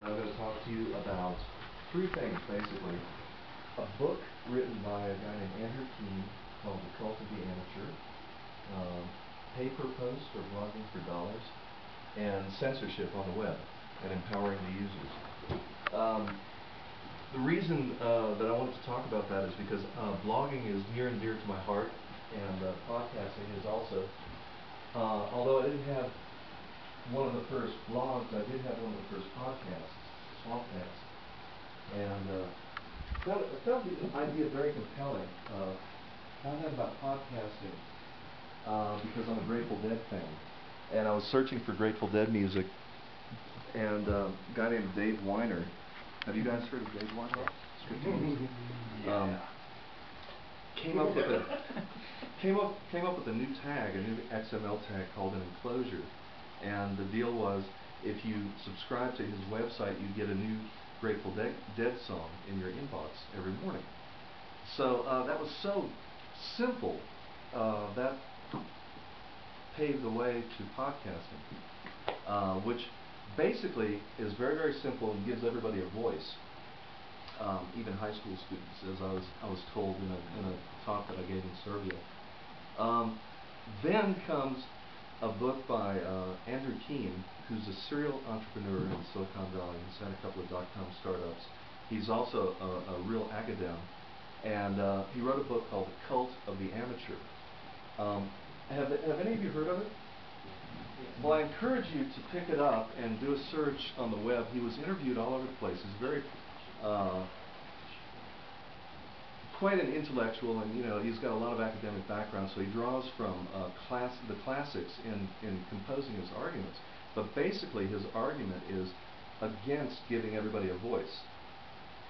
I'm going to talk to you about three things, basically. A book written by a guy named Andrew Keene called The Cult of the Amateur, paper posts or blogging for dollars, and censorship on the web and empowering the users. The reason that I wanted to talk about that is because blogging is near and dear to my heart, and podcasting is also. Although I didn't have one of the first blogs, I did have one of the first podcasts, Swampcast, and I found the idea very compelling. Found out about podcasting because I'm a Grateful Dead fan, and I was searching for Grateful Dead music, and a guy named Dave Weiner. Have you guys heard of Dave Weiner? Came up with a new tag, a new XML tag called an enclosure, and the deal was if you subscribe to his website, you get a new Grateful Dead song in your inbox every morning. So that was so simple that paved the way to podcasting, which basically is very, very simple and gives everybody a voice, even high school students, as I was told in a talk that I gave in Serbia. Then comes a book by Andrew Keene, who's a serial entrepreneur in Silicon Valley. He's had a couple of .com startups. He's also a real academic, and he wrote a book called The Cult of the Amateur. Have any of you heard of it? Well, I encourage you to pick it up and do a search on the web. He was interviewed all over the place. He's very quite an intellectual, and he's got a lot of academic background, so he draws from the classics in composing his arguments. But basically, his argument is against giving everybody a voice.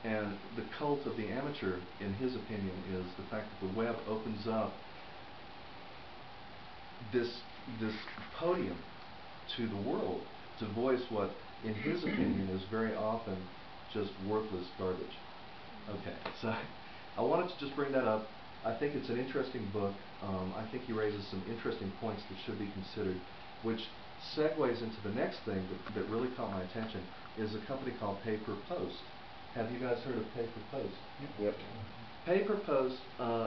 And the cult of the amateur, in his opinion, is the fact that the web opens up this podium to the world to voice what, in his opinion, is very often just worthless garbage. Okay, so I wanted to just bring that up. I think it's an interesting book. I think he raises some interesting points that should be considered, which segues into the next thing that really caught my attention, is a company called Paper Post. Have you guys heard of Paper Post? Yep. Paper Post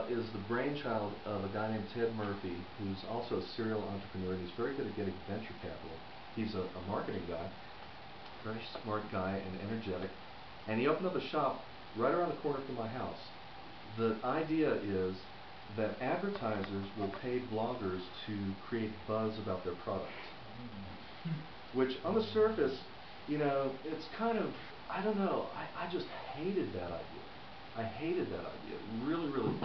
is the brainchild of a guy named Ted Murphy, who's also a serial entrepreneur, and he's very good at getting venture capital. He's a marketing guy, very smart guy and energetic, and he opened up a shop right around the corner from my house. The idea is that advertisers will pay bloggers to create buzz about their products, which on the surface, it's kind of, I don't know, I just hated that idea. I hated that idea. It really, really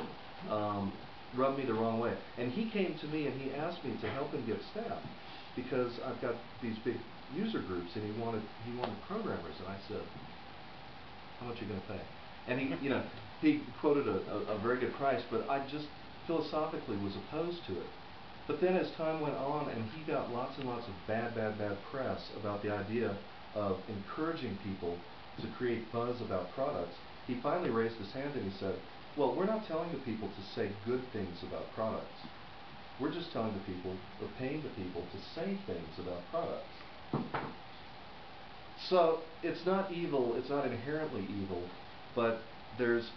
rubbed me the wrong way. And he came to me and he asked me to help him get staff because I've got these big user groups, and he wanted programmers, and I said, how much are you going to pay? And he quoted a very good price, but I just philosophically was opposed to it. But then as time went on, and he got lots and lots of bad press about the idea of encouraging people to create buzz about products, he finally raised his hand and he said, well, we're not telling the people to say good things about products. We're just telling the people, or paying the people to say things about products. So it's not evil, it's not inherently evil, but there's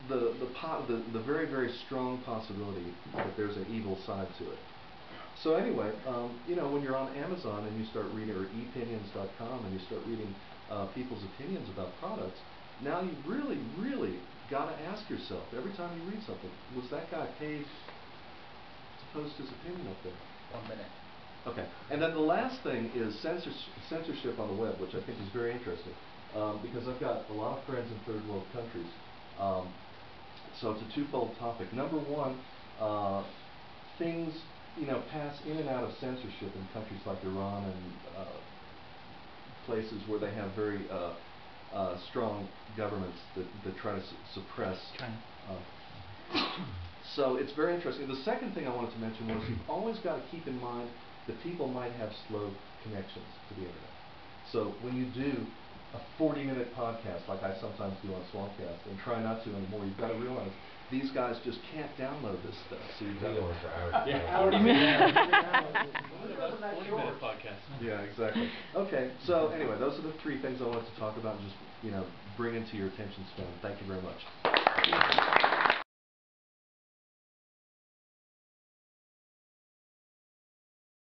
the very, very strong possibility that there's an evil side to it. So anyway, when you're on Amazon and you start reading, or ePinions.com, and you start reading people's opinions about products, now you really, really got to ask yourself, every time you read something, was that guy paid to post his opinion up there? 1 minute. Okay, and then the last thing is censorship on the web, which I think is very interesting, because I've got a lot of friends in third world countries. So it's a twofold topic. Number one, things pass in and out of censorship in countries like Iran and places where they have very strong governments that try to suppress. So it's very interesting. The second thing I wanted to mention was you've always got to keep in mind that people might have slow connections to the internet. So when you do a 40-minute podcast, like I sometimes do on Swampcast, and try not to anymore, you've got to realize these guys just can't download this stuff. So you've got Yeah, 40 minutes. 40-minute podcast. Yeah, exactly. Okay, so anyway, those are the three things I wanted to talk about and just, bring into your attention span. Thank you very much.